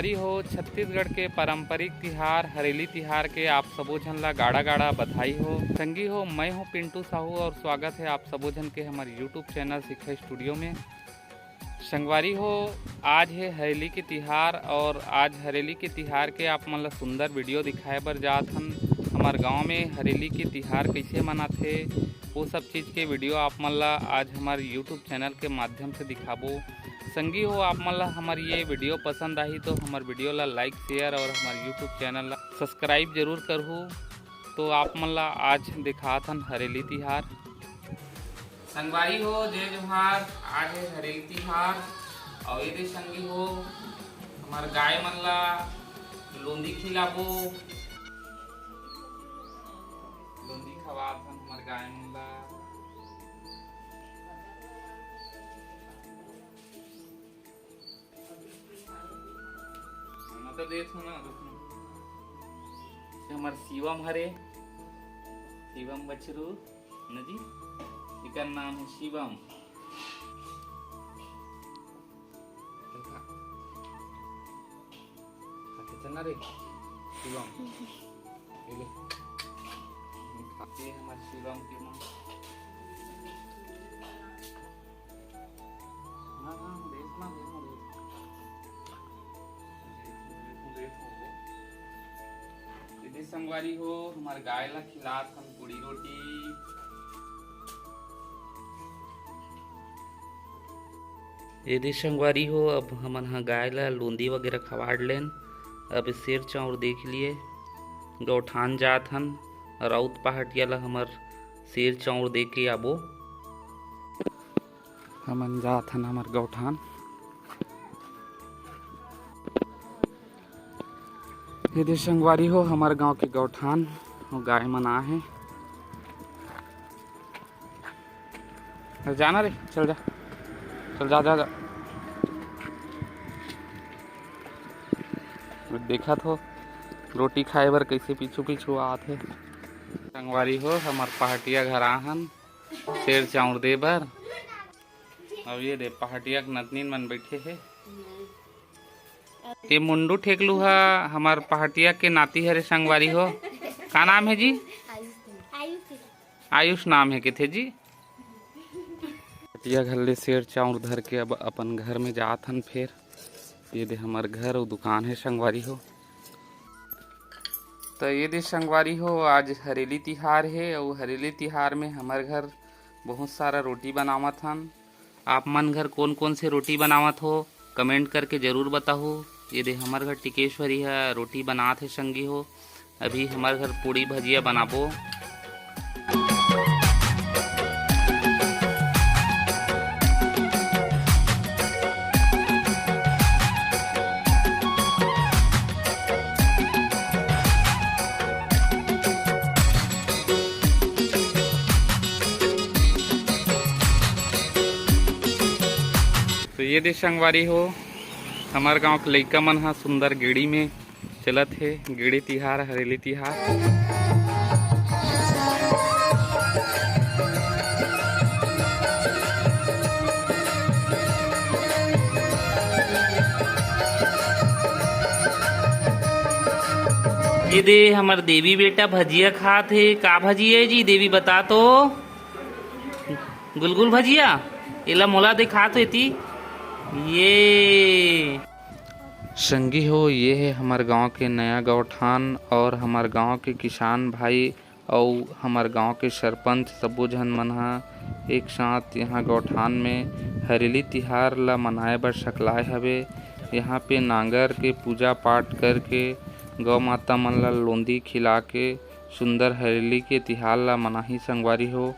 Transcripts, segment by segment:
संगवारी हो छत्तीसगढ़ के पारंपरिक तिहार हरेली तिहार के आप सबो झन ला गाड़ा गाड़ा बधाई हो। संगी हो मैं हूँ पिंटू साहू और स्वागत है आप सबो झन के हमारे यूट्यूब चैनल सिक्खा स्टूडियो में। संगवारी हो आज है हरेली के तिहार और आज हरेली के तिहार के आप मन ला सुंदर वीडियो दिखाए बर जात हन। हमार गांव में हरेली के तिहार कैसे मनाथे वो सब चीज़ के वीडियो आप मन ला आज हमारे यूट्यूब चैनल के माध्यम से दिखाबो। संगी हो आप मन ला हमारी ये वीडियो पसंद आई तो हमारे वीडियो ला लाइक शेयर और हमारे यूट्यूब चैनल ला सब्सक्राइब जरूर करहु। तो आप मन ला आज दिखात हन हरेली तिहार। संगवारी हो जय जोहार, आज है हरेली तिहार और ये संगी हो हमार गाय मन ला लोंदी खिलाबो। लोंदी खवात हन हमार गाय मन ला। तो देखो ना हमार शिवम हरे, शिवम बछरू नजी इनका नाम है शिवम। चलना रे शिवम खाते हमारे शिवम के माँ। हाँ हाँ देखना देखना दीदी संगवारी हो हमारे गाय ला खिलात हम पूड़ी रोटी। यदि संगवारी हो अब हमन हा गाय ला लोंदी वगैरह खवाड़ लेन। अब शेर चाउर देख लिए गौठान जात हन राउत पहाटिया ला हमर शेर चाउर दे के आबो। हमन जात हन हमार गौठान। यदि संगवारी हो हमारे गांव के गौठान और गाय मना है। जाना रे चल जा चल जा जा, जा। देखा तो रोटी खाए बर कैसे पीछू पीछू आते। संगवारी हो हमार पहाटिया घर आहन शेर चाउर दे बर। अब ये दे पहाटिया के नतनीन मन बैठे है। ये मुंडू ठेकलू हा हमार पहाटिया के नाती हरे संगवारी हो। का नाम है जी? आयुष नाम है किथे जी। पहाटिया घर ले शेर चाउर धर के अब अपन घर में जात हन। फिर ये दे हमार घर और दुकान है संगवारी हो। तो ये दे संगवारी हो आज हरेली तिहार है और हरेली तिहार में हमारे घर बहुत सारा रोटी बनावत हन। आप मन घर कौन कौन से रोटी बनावत हो कमेंट करके जरूर बताओ। ये दे हमारे घर टिकेश्वरी है रोटी बनात है संगी हो। अभी हमारे घर पूड़ी भजिया बनाबो। तो ये दे संगवारी हो हमारे गांव के लइका मन हा सुंदर गेड़ी में चलत है। गेड़ी तिहार हरेली तिहार। ये दे हमार देवी बेटा भजिया खात है। का भजिया है जी देवी बता तो? गुलगुल भजिया एला मोला दिखात होती। ये संगी हो ये है हमारे गांव के नया गौठान और हमारे गांव के किसान भाई और हमारे गांव के सरपंच सबो झन मन हा एक साथ यहाँ गौठान में हरेली तिहार ला मनाए बर सकलाए हवे। यहाँ पे नांगर के पूजा पाठ करके गौ माता मन ला लोंदी खिला के सुंदर हरेली के तिहार ला मनाही संगवारी हो।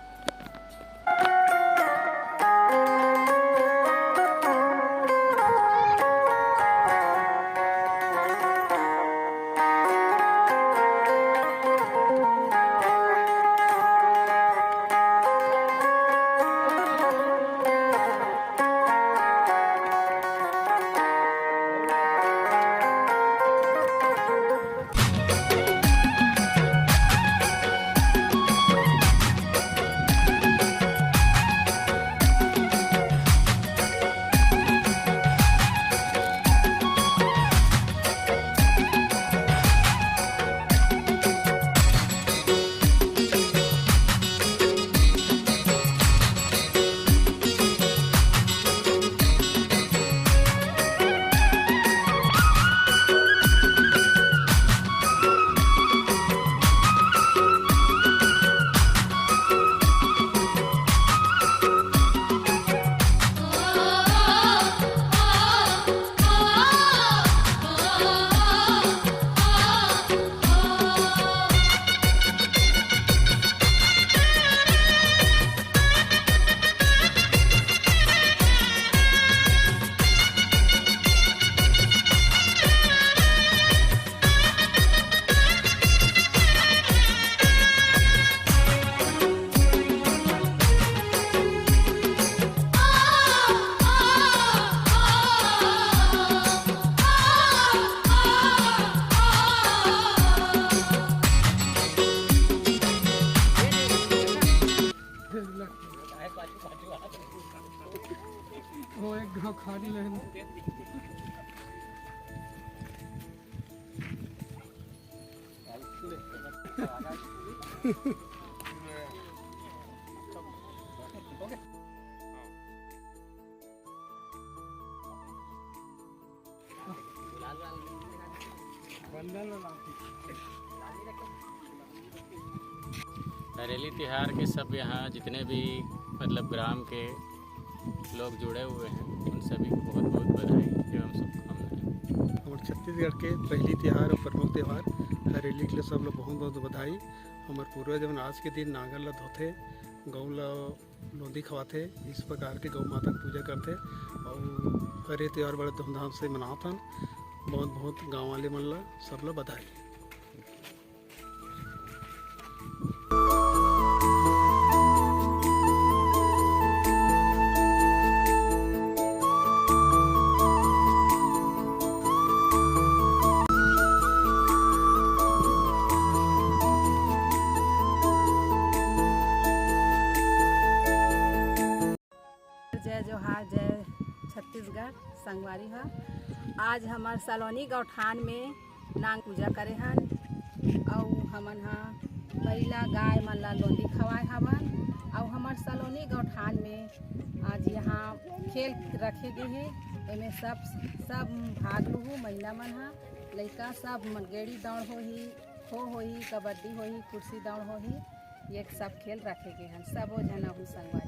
वो एक गाँव खाली है। हरेली तिहार के सब यहाँ जितने भी मतलब ग्राम के लोग जुड़े हुए हैं उन सभी को बहुत बहुत बधाई एवं शुभकामनाएं। हमारे छत्तीसगढ़ के पहली त्यौहार और प्रमुख त्यौहार हरेली के लिए सब लोग बहुत बहुत बधाई। हमारे पूर्वज जब आज के दिन नांगर ला धोते, गौ ला लोंदी खवाते, इस प्रकार के गौ माता की पूजा करते और हरे त्यौहार बड़े धूमधाम से मनाते। बहुत बहुत गाँव वाले मन ला सब लोग बधाई। जय जोहार, जय छत्तीसगढ़ संगवारी है। आज हमार सलोनी गौठान में नांग पूजा करे हन और हमन हा पहिला गाय मन ला लोंदी खवाए हवन और हमार सलोनी गौठान में आज यहाँ खेल रखे गए है। इनमें सब भाग लूँ, महिला मन हा लड़का सब मनगेड़ी दौड़ होही, कबड्डी होही, कुर्सी दौड़ होही, ये सब खेल रखे गए हैं। सब जन संगवारी।